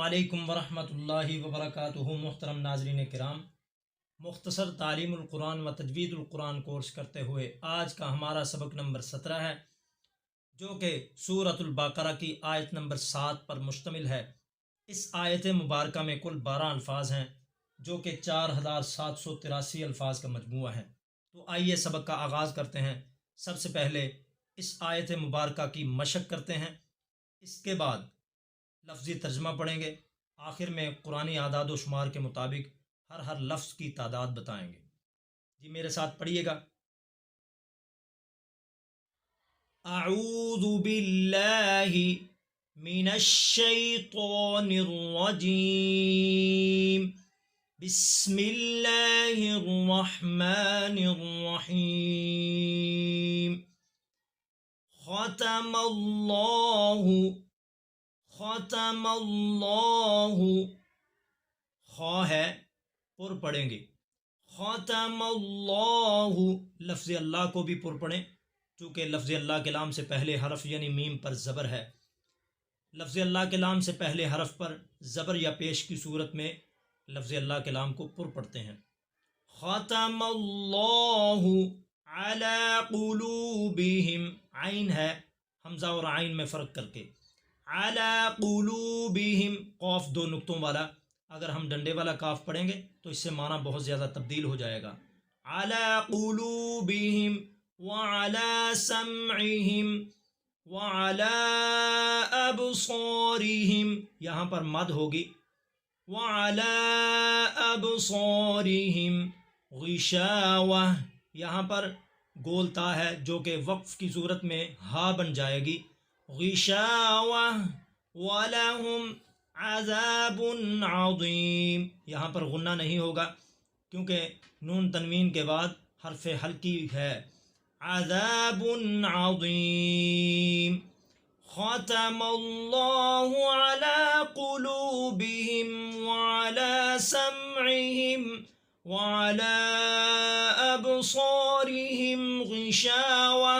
علیکم ورحمۃ اللہ وبرکاتہ۔ محترم ناظرین کرام، مختصر تعلیم القرآن و تجوید القرآن کورس کرتے ہوئے آج کا ہمارا سبق نمبر 17 ہے، جو کہ سورۃ البقرہ کی آیت نمبر 7 پر مشتمل ہے۔ اس آیت مبارکہ میں کل 12 الفاظ ہیں، جو کہ 4783 الفاظ کا مجموعہ ہے۔ تو آئیے سبق کا آغاز کرتے ہیں۔ سب سے پہلے اس آیت مبارکہ کی مشق کرتے ہیں، اس کے بعد لفظی ترجمہ پڑھیں گے، آخر میں قرآنی اعداد و شمار کے مطابق ہر لفظ کی تعداد بتائیں گے۔ جی میرے ساتھ پڑھیے گا۔ اعوذ باللہ من الشیطان الرجیم، بسم اللہ الرحمن الرحیم۔ ختم اللہ، خواہ ہے پر پڑھیں گے، ختم اللہ، لفظ اللہ کو بھی پر پڑھیں، چونکہ لفظ اللہ کے لام سے پہلے حرف یعنی میم پر زبر ہے۔ لفظ اللہ کے لام سے پہلے حرف پر زبر یا پیش کی صورت میں لفظ اللہ کے لام کو پر پڑھتے ہیں۔ ختم اللہ علی قلوبہم، عین ہے، حمزہ اور عین میں فرق کر کے، علی قلوبہم، قاف دو نقطوں والا، اگر ہم ڈنڈے والا کاف پڑھیں گے تو اس سے معنی بہت زیادہ تبدیل ہو جائے گا۔ علی قلوبہم وعلی سمعہم وعلی ابصارہم، یہاں پر مد ہوگی، وعلی ابصارہم غشاوہ، یہاں پر گولتا ہے جو کہ وقف کی صورت میں ہا بن جائے گی، غشاوہ، وَلَهُمْ عَذَابٌ عَظِيمٌ، یہاں پر غنہ نہیں ہوگا کیونکہ نون تنوین کے بعد حرف حلقی ہے، عذاب عظیم۔ ختم اللہ علی قلوبہم وعلی سمعہم وعلی ابصارہم غشاوہ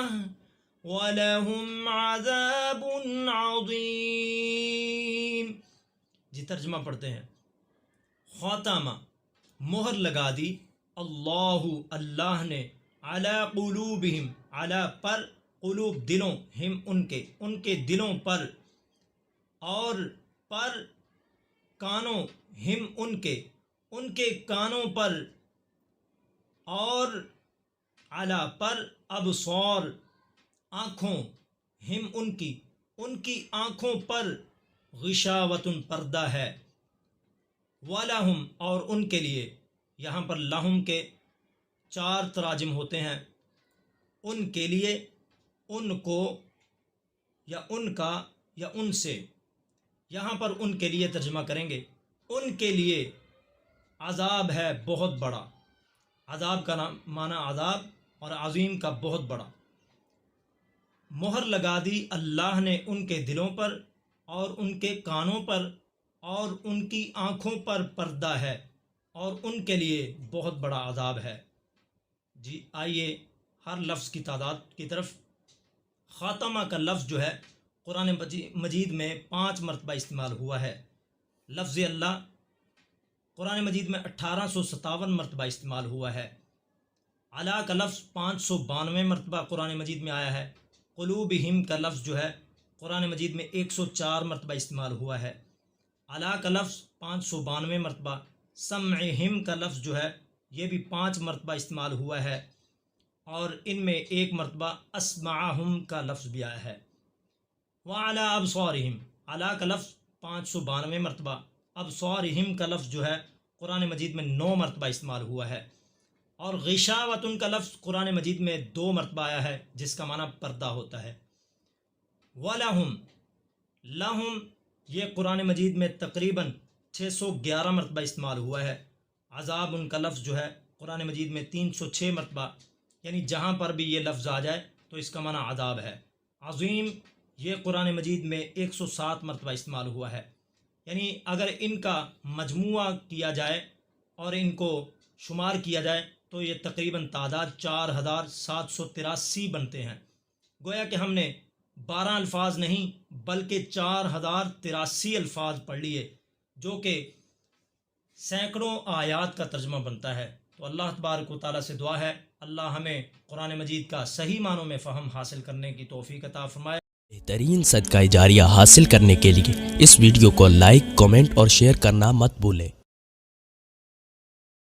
وَلَهُمْ عَذَابٌ عَظِيمٌ۔ جی ترجمہ پڑھتے ہیں۔ خاتمہ، مہر لگا دی، اللہ، اللہ نے، علی قلوبہم، علی پر، قلوب دلوں، ہم ان کے دلوں پر، اور پر کانوں، ہم ان کے کانوں پر، اور علی پر ابصار آنکھوں، ہم ان کی آنکھوں پر، غشاوتن پردہ ہے، وَلَهُمْ اور ان کے لیے، یہاں پر لہم کے 4 تراجم ہوتے ہیں، ان کے لیے، ان کو، یا ان کا، یا ان سے، یہاں پر ان کے لیے ترجمہ کریں گے، ان کے لیے عذاب ہے بہت بڑا، عذاب کا معنی عذاب اور عظیم کا بہت بڑا۔ مہر لگا دی اللہ نے ان کے دلوں پر اور ان کے کانوں پر اور ان کی آنکھوں پر پردہ ہے، اور ان کے لیے بہت بڑا عذاب ہے۔ جی آئیے ہر لفظ کی تعداد کی طرف۔ خاتمہ کا لفظ جو ہے قرآن مجید میں 5 مرتبہ استعمال ہوا ہے۔ لفظ اللہ قرآن مجید میں 1857 مرتبہ استعمال ہوا ہے۔ علی کا لفظ 592 مرتبہ قرآن مجید میں آیا ہے۔ قلوبہم کا لفظ جو ہے قرآن مجید میں 104 مرتبہ استعمال ہوا ہے۔ علی کا لفظ 592 مرتبہ، سمعہم کا لفظ جو ہے یہ بھی 5 مرتبہ استعمال ہوا ہے، اور ان میں 1 مرتبہ اسمعہم کا لفظ بھی آیا ہے۔ وعلی ابصارہم، علی کا لفظ 592 مرتبہ، ابصارہم کا لفظ جو ہے قرآن مجید میں 9 مرتبہ استعمال ہوا ہے، اور غشاوتن کا لفظ قرآن مجید میں 2 مرتبہ آیا ہے، جس کا معنی پردہ ہوتا ہے۔ وَلَهُمْ، لہم، یہ قرآن مجید میں تقریباً 611 مرتبہ استعمال ہوا ہے۔ عذاب ان کا لفظ جو ہے قرآن مجید میں 306 مرتبہ، یعنی جہاں پر بھی یہ لفظ آ جائے تو اس کا معنی عذاب ہے۔ عظیم، یہ قرآن مجید میں 107 مرتبہ استعمال ہوا ہے، یعنی اگر ان کا مجموعہ کیا جائے اور ان کو شمار کیا جائے تو یہ تقریباً تعداد 4783 بنتے ہیں۔ گویا کہ ہم نے 12 الفاظ نہیں بلکہ 4083 الفاظ پڑھ لیے، جو کہ سینکڑوں آیات کا ترجمہ بنتا ہے. تو اللہ تبارک و تعالیٰ سے دعا ہے اللہ ہمیں قرآن مجید کا صحیح معنوں میں فہم حاصل کرنے کی توفیق عطا فرمائے. بہترین صدقہ جاریہ حاصل کرنے کے لیے اس ویڈیو کو لائک، کمنٹ اور شیئر کرنا مت بھولیں.